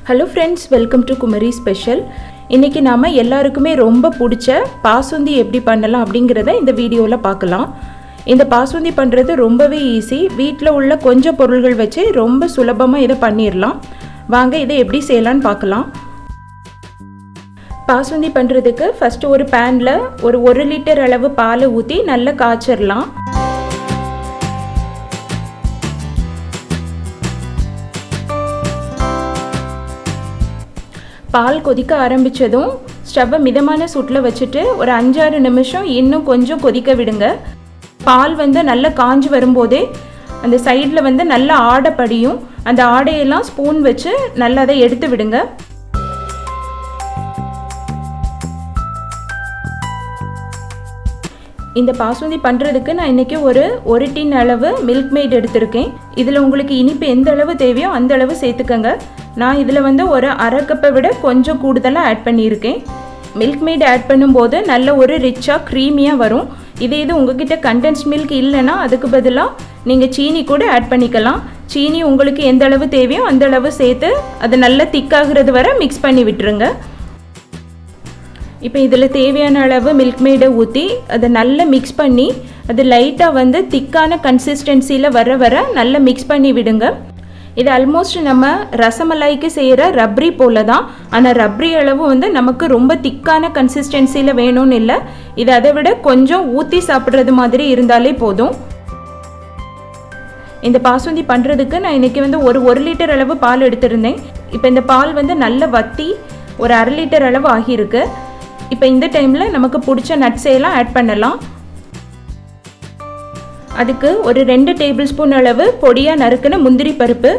Hello friends, welcome to Kumari special. இன்றைக்கி நாம் எல்லாருக்குமே ரொம்ப பிடிச்ச பாசுந்தி எப்படி பண்ணலாம் அப்படிங்கிறத இந்த வீடியோவில் பார்க்கலாம். இந்த பாசுந்தி பண்ணுறது ரொம்பவே ஈஸி. வீட்டில் உள்ள கொஞ்சம் பொருள்கள் வச்சு ரொம்ப சுலபமாக இதை பண்ணிடலாம். வாங்க இதை எப்படி செய்யலான்னு பார்க்கலாம். பாசுந்தி பண்ணுறதுக்கு ஃபஸ்ட்டு ஒரு பேனில் ஒரு 1 லிட்டர் அளவு பாலை ஊற்றி நல்லா காய்ச்சிடலாம். பால் கொதிக்க ஆரம்பித்ததும் ஸ்டவ்வை மிதமான சூட்டில் வச்சுட்டு ஒரு 5-6 நிமிஷம் இன்னும் கொஞ்சம் கொதிக்க விடுங்க. பால் நல்லா காஞ்சி வரும்போதே அந்த சைடில் நல்லா ஆடை படியும். அந்த ஆடையெல்லாம் ஸ்பூன் வச்சு நல்லா அதை எடுத்து விடுங்க. இந்த பாசுந்தி பண்ணுறதுக்கு நான் இன்றைக்கி ஒரு டின் அளவு மில்க் மெய்ட் எடுத்திருக்கேன். இதில் உங்களுக்கு இனிப்பு எந்த அளவு தேவையோ அந்த அளவு சேர்த்துக்கங்க. நான் இதில் ஒரு அரை கப்பை விட கொஞ்சம் கூடுதலாக ஆட் பண்ணியிருக்கேன். மில்க் மெய்ட் ஆட் பண்ணும்போது நல்ல ஒரு ரிச்சாக க்ரீமியாக வரும். இது உங்ககிட்ட கண்டென்ஸ் மில்க் இல்லைன்னா அதுக்கு பதிலாக நீங்கள் சீனி கூட ஆட் பண்ணிக்கலாம். சீனி உங்களுக்கு எந்த அளவு தேவையோ அந்த அளவு சேர்த்து அது நல்லா திக்காகிறது வரை மிக்ஸ் பண்ணி விட்டுருங்க. இப்போ இதில் தேவையான அளவு மில்க் மெய்டை ஊற்றி அதை நல்லா மிக்ஸ் பண்ணி அது லைட்டாக திக்கான கன்சிஸ்டன்சியில் வர நல்லா மிக்ஸ் பண்ணி விடுங்க. இது ஆல்மோஸ்ட் நம்ம ரசமலாய்க்கு செய்கிற ரப்ரி போல தான். ஆனால் ரப்ரி அளவு நமக்கு ரொம்ப திக்கான கன்சிஸ்டன்சியில் வேணும்னு இல்லை. இது அதை விட கொஞ்சம் ஊற்றி சாப்பிட்றது மாதிரி இருந்தாலே போதும். இந்த பாசுந்தி பண்ணுறதுக்கு நான் இன்றைக்கி ஒரு 1 லிட்டர் அளவு பால் எடுத்திருந்தேன். இப்போ இந்த பால் நல்லா வற்றி ஒரு 1/2 லிட்டர் அளவு ஆகியிருக்கு. இப்போ இந்த டைமில் நமக்கு பிடிச்ச நட்ஸ் எல்லாம் ஆட் பண்ணலாம். அதுக்கு ஒரு 2 டேபிள் ஸ்பூன் அளவு பொடியாக நறுக்கின முந்திரி பருப்பு,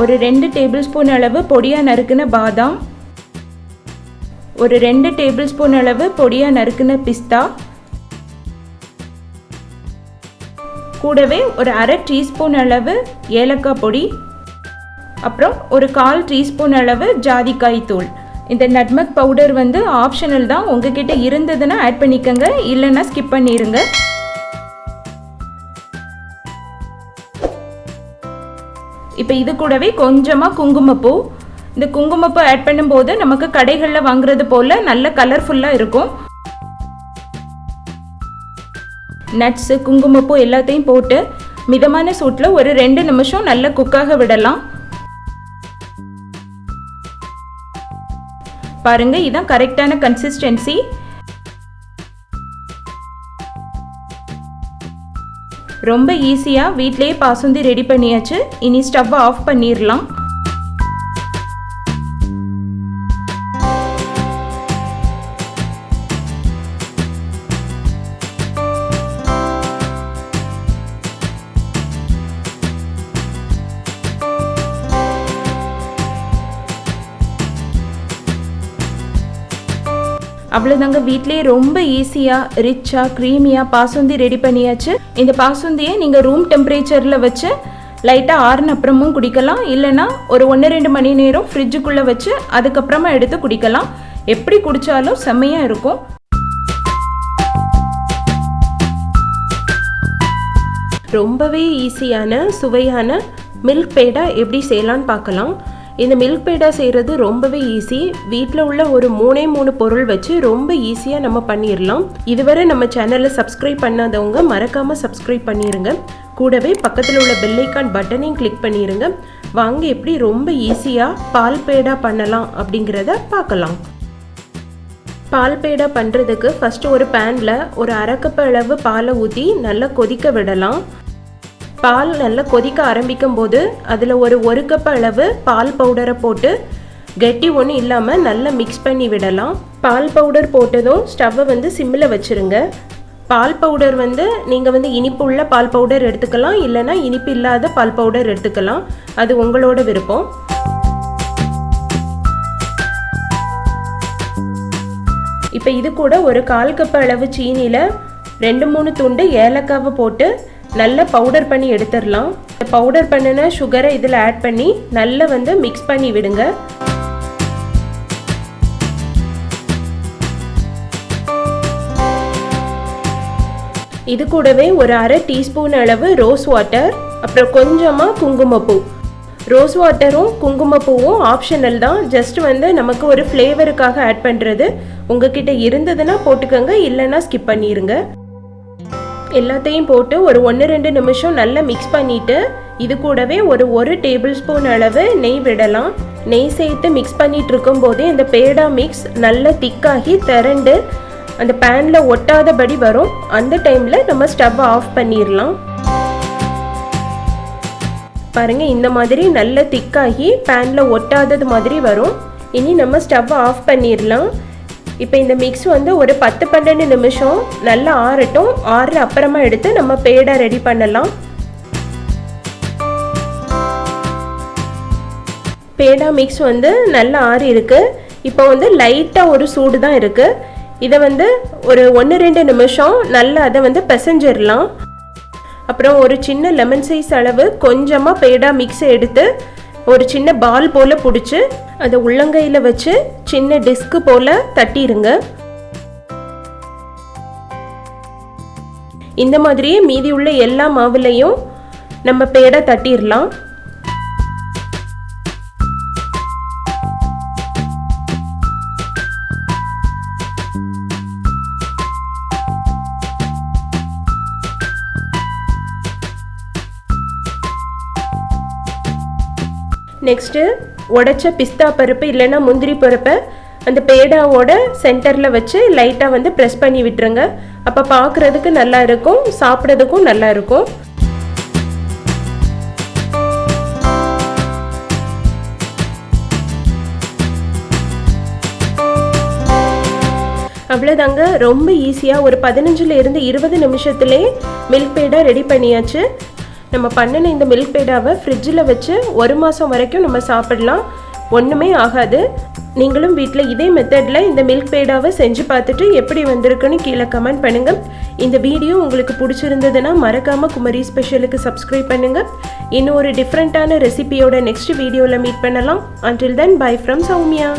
ஒரு 2 டேபிள் ஸ்பூன் அளவு பொடியாக நறுக்கின பாதாம், ஒரு 2 டேபிள் ஸ்பூன் அளவு பொடியாக நறுக்கின பிஸ்தா, கூடவே ஒரு 1/2 டீஸ்பூன் அளவு ஏலக்காய் பொடி, அப்புறம் ஒரு 1/4 டீஸ்பூன் அளவு ஜாதிக்காய் தூள். இந்த நட்மக் பவுடர் ஆப்ஷனல் தான். உங்ககிட்ட இருந்ததுன்னா ஆட் பண்ணிக்கங்க, இல்லைன்னா ஸ்கிப் பண்ணிடுங்க. இப்போ இது கூடவே கொஞ்சமாக குங்குமப்பூ. இந்த குங்குமப்பூ ஆட் பண்ணும்போது நமக்கு கடைகளில் வாங்குறது போல் நல்ல கலர்ஃபுல்லாக இருக்கும். நட்ஸு குங்குமப்பூ எல்லாத்தையும் போட்டு மிதமான சூட்டில் ஒரு 2 நிமிஷம் நல்லா குக்காக விடலாம். பாருங்க, இதுதான் கரெக்டான கன்சிஸ்டன்சி. ரொம்ப ஈஸியாக வீட்டிலேயே பாசுந்தி ரெடி பண்ணியாச்சு. இனி ஸ்டவ்வை ஆஃப் பண்ணிடலாம். அவ்வளோதாங்க, வீட்லேயே ரொம்ப ஈஸியாக ரிச்சாக க்ரீமியாக பாசுந்தி ரெடி பண்ணியாச்சு. இந்த பாசுந்தியை நீங்கள் ரூம் டெம்பரேச்சரில் வச்சு லைட்டாக ஆறுன அப்புறமும் குடிக்கலாம். இல்லைனா ஒரு 1-2 மணி நேரம் ஃப்ரிட்ஜுக்குள்ளே வச்சு அதுக்கப்புறமா எடுத்து குடிக்கலாம். எப்படி குடித்தாலும் செம்மையாக இருக்கும். ரொம்பவே ஈஸியான சுவையான மில்க் பேடா எப்படி செய்யலான்னு பார்க்கலாம். இந்த மில்க் பேடா செய்கிறது ரொம்பவே ஈஸி. வீட்டில் உள்ள ஒரு 3 பொருள் வச்சு ரொம்ப ஈஸியாக நம்ம பண்ணிடலாம். இதுவரை நம்ம சேனலை சப்ஸ்கிரைப் பண்ணாதவங்க மறக்காமல் சப்ஸ்கிரைப் பண்ணிடுங்க. கூடவே பக்கத்தில் உள்ள பெல் ஐக்கான் பட்டனையும் கிளிக் பண்ணிடுங்க. வாங்க எப்படி ரொம்ப ஈஸியாக பால் பேடா பண்ணலாம் அப்படிங்கிறத பார்க்கலாம். பால் பேடா பண்ணுறதுக்கு ஃபஸ்ட்டு ஒரு பேனில் ஒரு 1/2 கப் அளவு பாலை ஊற்றி நல்லா கொதிக்க விடலாம். பால் நல்லா கொதிக்க ஆரம்பிக்கும் போது அதில் ஒரு கப் அளவு பால் பவுடரை போட்டு கெட்டி ஒன்றும் இல்லாமல் நல்லா மிக்ஸ் பண்ணி விடலாம். பால் பவுடர் போட்டதும் ஸ்டவ்வை சிம்மில் வச்சுருங்க. பால் பவுடர் நீங்கள் இனிப்பு உள்ள பால் பவுடர் எடுத்துக்கலாம், இல்லைனா இனிப்பு இல்லாத பால் பவுடர் எடுத்துக்கலாம். அது உங்களோட விருப்பம். இப்போ இது கூட ஒரு 1/4 கப் அளவு சீனியில் 2-3 துண்டு ஏலக்காவை போட்டு நல்லா பவுடர் பண்ணி எடுத்துடலாம். பவுடர் பண்ணின சுகரை இதில் ஆட் பண்ணி நல்லா மிக்ஸ் பண்ணி விடுங்க. இது கூடவே ஒரு 1/2 டீஸ்பூன் அளவு ரோஸ் வாட்டர், அப்புறம் கொஞ்சமாக குங்குமப்பூ ரோஸ் வாட்டரும் குங்குமப்பூவும் ஆப்ஷனல் தான், ஜஸ்ட் வந்து நமக்கு ஒரு ஃப்ளேவருக்காக ஆட் பண்ணுறது. உங்ககிட்ட இருந்ததுன்னா போட்டுக்கோங்க, இல்லைன்னா ஸ்கிப் பண்ணிடுங்க. எல்லாத்தையும் போட்டு ஒரு 1-2 நிமிஷம் நல்லா மிக்ஸ் பண்ணிவிட்டு இது கூடவே ஒரு டேபிள் ஸ்பூன் அளவு நெய் விடலாம். நெய் சேர்த்து மிக்ஸ் பண்ணிட்டு இருக்கும் போதே இந்த பேடா மிக்ஸ் நல்லா திக்காகி திரண்டு அந்த பேனில் ஒட்டாதபடி வரும். அந்த டைமில் நம்ம ஸ்டவ் ஆஃப் பண்ணிடலாம். பாருங்கள், இந்த மாதிரி நல்ல திக்காகி பேனில் ஒட்டாதது மாதிரி வரும். இனி நம்ம ஸ்டவ் ஆஃப் பண்ணிடலாம். இப்போ இந்த மிக்ஸ் வந்து ஒரு 10-12 நிமிஷம் நல்லா ஆறட்டும். ஆறுற அப்புறமா எடுத்து நம்ம பேடா ரெடி பண்ணலாம். பேடா மிக்ஸ் வந்து நல்லா ஆறி இருக்கு. இப்போ வந்து லைட்டாக ஒரு சூடு தான் இருக்குது. இதை வந்து ஒரு 1-2 நிமிஷம் நல்லா அதை வந்து பிசைஞ்சிடலாம். அப்புறம் ஒரு சின்ன லெமன் சைஸ் அளவு கொஞ்சமாக பேடா மிக்ஸை எடுத்து ஒரு சின்ன பால் போல் பிடிச்சி அதை உள்ளங்கையில் வச்சு சின்ன டிஸ்க்கு போல் தட்டிடுங்க. இந்த மாதிரியே மீதி உள்ள எல்லா மாவுலையும் நம்ம பேடா தட்டிடலாம். நெக்ஸ்ட்டு உடைச்ச பிஸ்தா பருப்பு இல்லைன்னா முந்திரி பருப்பை அந்த பேடாவோட சென்டரில் வச்சு லைட்டாக வந்து ப்ரெஸ் பண்ணி விட்டுருங்க. அப்போ பார்க்குறதுக்கு நல்லா இருக்கும், சாப்பிட்றதுக்கும் நல்லா இருக்கும். அவ்வளோதாங்க, ரொம்ப ஈஸியாக ஒரு 15-20 நிமிஷத்துலேயே மில்க் பேடா ரெடி பண்ணியாச்சு. நம்ம பண்ணின இந்த மில்க் பேடாவை ஃப்ரிட்ஜில் வச்சு 1 மாதம் வரைக்கும் நம்ம சாப்பிடலாம், ஒன்றுமே ஆகாது. நீங்களும் வீட்டில் இதே மெத்தடில் இந்த மில்க் பேடாவை செஞ்சு பார்த்துட்டு எப்படி வந்திருக்குன்னு கீழே கமெண்ட் பண்ணுங்கள். இந்த வீடியோ உங்களுக்கு பிடிச்சிருந்ததுன்னா மறக்காமல் குமரி ஸ்பெஷலுக்கு சப்ஸ்கிரைப் பண்ணுங்கள். இன்னும் ஒரு டிஃப்ரெண்ட்டான ரெசிபியோட நெக்ஸ்ட் வீடியோவில் மீட் பண்ணலாம். Until then, bye from Soumya.